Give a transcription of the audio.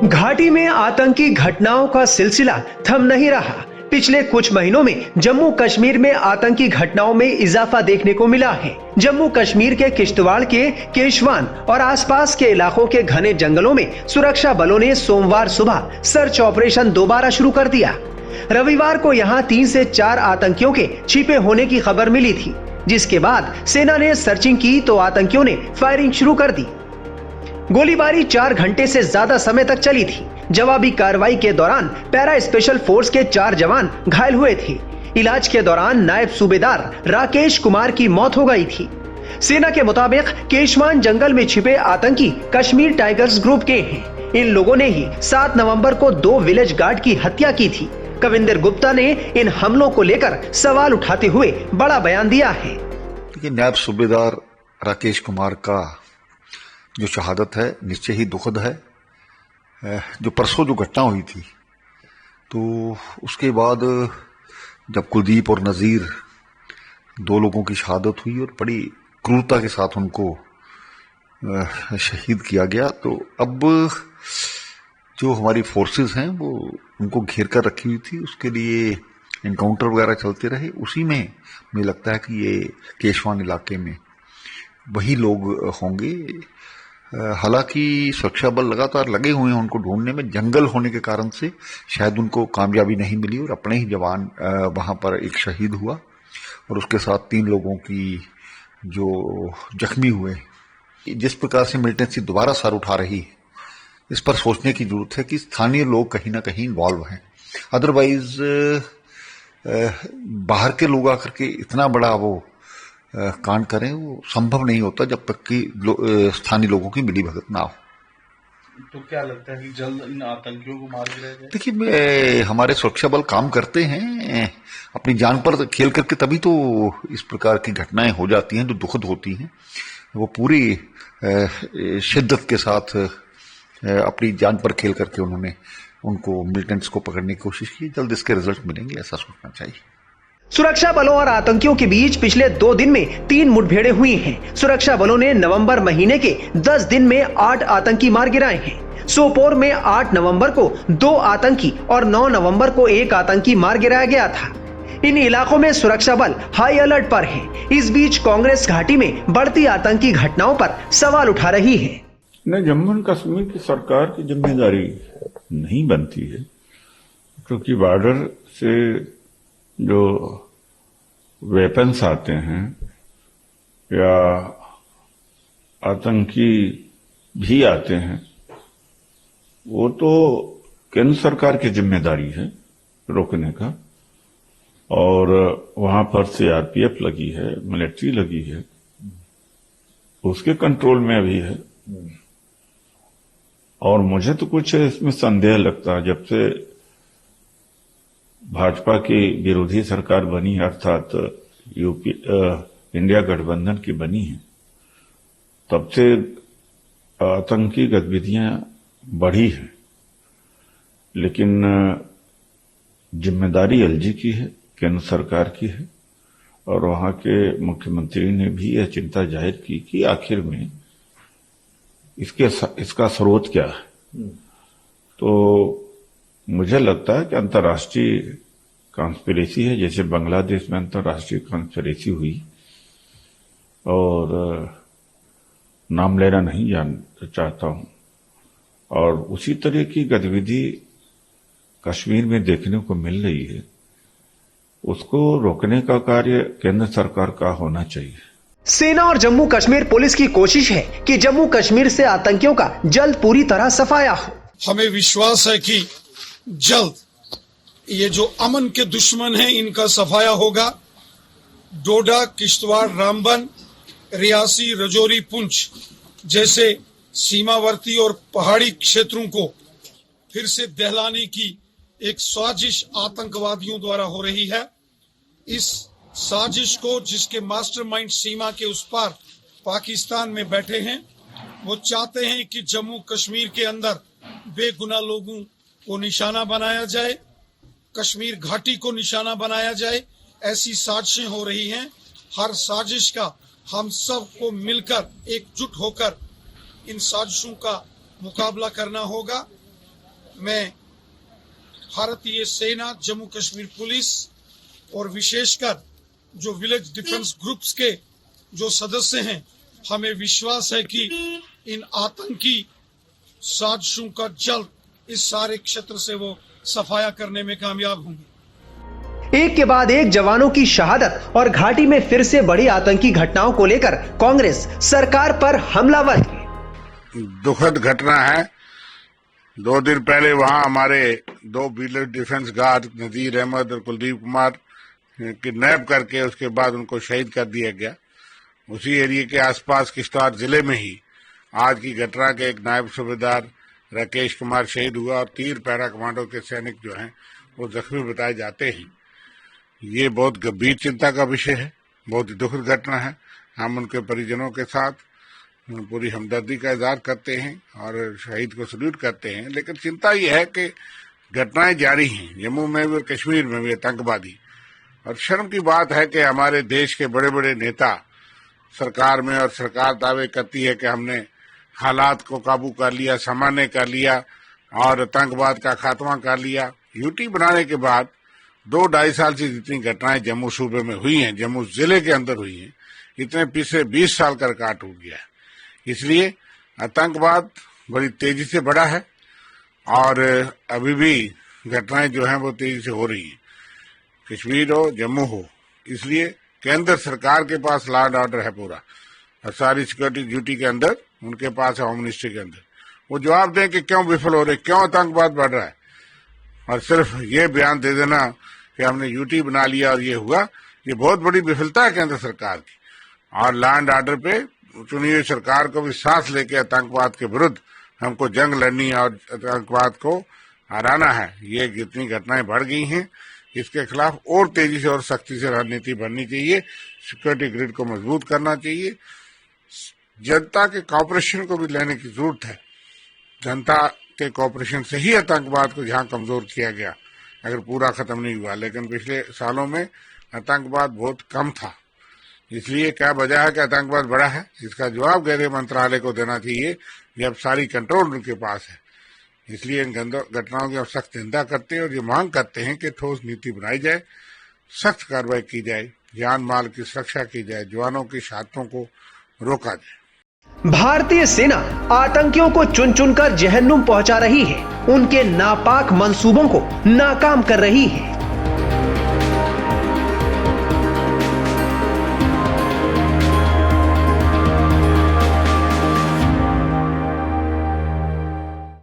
घाटी में आतंकी घटनाओं का सिलसिला थम नहीं रहा। पिछले कुछ महीनों में जम्मू कश्मीर में आतंकी घटनाओं में इजाफा देखने को मिला है। जम्मू कश्मीर के किश्तवाड़ के केशवान और आसपास के इलाकों के घने जंगलों में सुरक्षा बलों ने सोमवार सुबह सर्च ऑपरेशन दोबारा शुरू कर दिया। रविवार को यहां 3 से 4 आतंकियों के छिपे होने की खबर मिली थी, जिसके बाद सेना ने सर्चिंग की तो आतंकियों ने फायरिंग शुरू कर दी। गोलीबारी 4 घंटे से ज्यादा समय तक चली थी। जवाबी कार्रवाई के दौरान पैरा स्पेशल फोर्स के 4 जवान घायल हुए थे। इलाज के दौरान नायब सूबेदार राकेश कुमार की मौत हो गई थी। सेना के मुताबिक केशवान जंगल में छिपे आतंकी कश्मीर टाइगर्स ग्रुप के हैं। इन लोगों ने ही 7 नवंबर को 2 विलेज गार्ड की हत्या की थी। कविंदर गुप्ता ने इन हमलों को लेकर सवाल उठाते हुए बड़ा बयान दिया है। नायब सूबेदार राकेश कुमार का जो शहादत है निश्चय ही दुखद है। जो परसों जो घटना हुई थी तो उसके बाद जब कुलदीप और नज़ीर 2 लोगों की शहादत हुई और बड़ी क्रूरता के साथ उनको शहीद किया गया, तो अब जो हमारी फोर्सेस हैं वो उनको घेर कर रखी हुई थी। उसके लिए एनकाउंटर वगैरह चलते रहे। उसी में मुझे लगता है कि ये केशवान इलाके में वही लोग होंगे। हालांकि सुरक्षा बल लगातार लगे हुए हैं उनको ढूंढने में। जंगल होने के कारण से शायद उनको कामयाबी नहीं मिली और अपने ही जवान वहां पर एक शहीद हुआ और उसके साथ 3 लोगों की जो जख्मी हुए। जिस प्रकार से मिलिटेंसी दोबारा सर उठा रही है, इस पर सोचने की जरूरत है कि स्थानीय लोग कहीं ना कहीं इन्वॉल्व हैं। अदरवाइज बाहर के लोग आकर के इतना बड़ा वो कांड करें, वो संभव नहीं होता जब तक कि स्थानीय लोगों की मिली भगत ना हो। तो क्या लगता है कि जल्द इन आतंकियों को मार गिराया जाए? देखिए, हमारे सुरक्षा बल काम करते हैं अपनी जान पर खेल करके, तभी तो इस प्रकार की घटनाएं हो जाती हैं जो दुखद होती हैं। वो पूरी शिद्दत के साथ अपनी जान पर खेल करके उन्होंने उनको मिलिटेंट्स को पकड़ने की कोशिश की। जल्द इसके रिजल्ट मिलेंगे, ऐसा सोचना चाहिए। सुरक्षा बलों और आतंकियों के बीच पिछले 2 दिन में 3 मुठभेड़ें हुई हैं। सुरक्षा बलों ने नवंबर महीने के 10 दिन में 8 आतंकी मार गिराए हैं। सोपोर में 8 नवंबर को 2 आतंकी और 9 नवंबर को 1 आतंकी मार गिराया गया था। इन इलाकों में सुरक्षा बल हाई अलर्ट पर है। इस बीच कांग्रेस घाटी में बढ़ती आतंकी घटनाओं पर सवाल उठा रही है। न जम्मू एंड कश्मीर की सरकार की जिम्मेदारी नहीं बनती है, क्योंकि बॉर्डर से जो वेपन्स आते हैं या आतंकी भी आते हैं, वो तो केंद्र सरकार की जिम्मेदारी है रोकने का। और वहां पर सीआरपीएफ लगी है, मिलिट्री लगी है, उसके कंट्रोल में अभी है। और मुझे तो कुछ इसमें संदेह लगता है, जब से भाजपा की विरोधी सरकार बनी, अर्थात यूपी इंडिया गठबंधन की बनी है, तब से आतंकी गतिविधियां बढ़ी हैं। लेकिन जिम्मेदारी एलजी की है, केंद्र सरकार की है। और वहां के मुख्यमंत्री ने भी यह चिंता जाहिर की कि आखिर में इसका स्रोत क्या है। तो मुझे लगता है कि अंतर्राष्ट्रीय कॉन्स्पिरेसी है, जैसे बांग्लादेश में अंतर्राष्ट्रीय कॉन्स्पिरेसी हुई। और नाम लेना नहीं चाहता हूं। और उसी तरह की गतिविधि कश्मीर में देखने को मिल रही है। उसको रोकने का कार्य केंद्र सरकार का होना चाहिए। सेना और जम्मू कश्मीर पुलिस की कोशिश है कि जम्मू कश्मीर से आतंकियों का जल्द पूरी तरह सफाया हो। हमें विश्वास है कि जल्द ये जो अमन के दुश्मन हैं, इनका सफाया होगा। डोडा, किश्तवाड़, रामबन, रियासी, रजौरी, पुंछ जैसे सीमावर्ती और पहाड़ी क्षेत्रों को फिर से दहलाने की एक साजिश आतंकवादियों द्वारा हो रही है। इस साजिश को, जिसके मास्टरमाइंड सीमा के उस पार पाकिस्तान में बैठे हैं, वो चाहते हैं कि जम्मू कश्मीर के अंदर बेगुनाह लोगों को निशाना बनाया जाए, कश्मीर घाटी को निशाना बनाया जाए। ऐसी साजिशें हो रही हैं। हर साजिश का हम सब को मिलकर एकजुट होकर इन साजिशों का मुकाबला करना होगा। मैं भारतीय सेना, जम्मू कश्मीर पुलिस और विशेषकर जो विलेज डिफेंस ग्रुप्स के जो सदस्य हैं, हमें विश्वास है कि इन आतंकी साजिशों का जल्द इस सारे क्षेत्र से वो सफाया करने में कामयाब होंगे। एक के बाद एक जवानों की शहादत और घाटी में फिर से बड़ी आतंकी घटनाओं को लेकर कांग्रेस सरकार पर हमलावर है। दुखद घटना है। 2 दिन पहले वहां हमारे 2 village defence guard Nazir Ahmad और कुलदीप कुमार किडनैप करके उसके बाद उनको शहीद कर दिया गया। उसी एरिया के आसपास किश्तवाड़ जिले में ही आज की घटना के एक नायब सूबेदार राकेश कुमार शहीद हुआ और 3 पैरा कमांडो के सैनिक जो हैं वो जख्मी बताए जाते हैं। ये बहुत गंभीर चिंता का विषय है, बहुत ही दुखद घटना है। हम उनके परिजनों के साथ पूरी हमदर्दी का इजहार करते हैं और शहीद को सल्यूट करते हैं। लेकिन चिंता ये है कि घटनाएं जारी हैं, जम्मू में भी और कश्मीर में भी आतंकवादी। और शर्म की बात है कि हमारे देश के बड़े बड़े नेता सरकार में, और सरकार दावे करती है कि हमने हालात को काबू कर लिया, सामान्य कर लिया और आतंकवाद का खात्मा कर लिया। यूटी बनाने के बाद 2-2.5 साल से जितनी घटनाएं जम्मू सूबे में हुई हैं, जम्मू जिले के अंदर हुई हैं, इतने पिछले 20 साल का रिकॉर्ड टूट गया है। इसलिए आतंकवाद बड़ी तेजी से बढ़ा है और अभी भी घटनाएं जो हैं वो तेजी से हो रही हैं, कश्मीर हो, जम्मू हो। इसलिए केंद्र सरकार के पास लॉ एंड ऑर्डर है पूरा, और सारी सिक्योरिटी ड्यूटी के अंदर उनके पास है, होम मिनिस्ट्री के अंदर। वो जवाब दें कि क्यों विफल हो रहे, क्यों आतंकवाद बढ़ रहा है। और सिर्फ ये बयान दे देना कि हमने यूटी बना लिया और ये हुआ, ये बहुत बड़ी विफलता है केंद्र सरकार की। और लॉ एंड ऑर्डर पे चुनी हुई सरकार को भी सांस लेके आतंकवाद के विरुद्ध हमको जंग लड़नी है और आतंकवाद को हराना है। ये जितनी घटनाएं बढ़ गई हैं, इसके खिलाफ और तेजी से और सख्ती से रणनीति बननी चाहिए। सिक्योरिटी ग्रिड को मजबूत करना चाहिए। जनता के कॉपरेशन को भी लेने की जरूरत है। जनता के कॉपरेशन से ही आतंकवाद को जहां कमजोर किया गया, अगर पूरा खत्म नहीं हुआ। लेकिन पिछले सालों में आतंकवाद बहुत कम था। इसलिए क्या वजह है कि आतंकवाद बढ़ा है, इसका जवाब गृह मंत्रालय को देना चाहिए, जब सारी कंट्रोल उनके पास है। इसलिए इन घटनाओं की हम सख्त निंदा करते हैं और ये मांग करते हैं कि ठोस नीति बनाई जाए, सख्त कार्रवाई की जाए, जान माल की सुरक्षा की जाए, जवानों की शहादतों को रोका जाए। भारतीय सेना आतंकियों को चुन चुनकर जहन्नुम पहुंचा रही है, उनके नापाक मंसूबों को नाकाम कर रही है।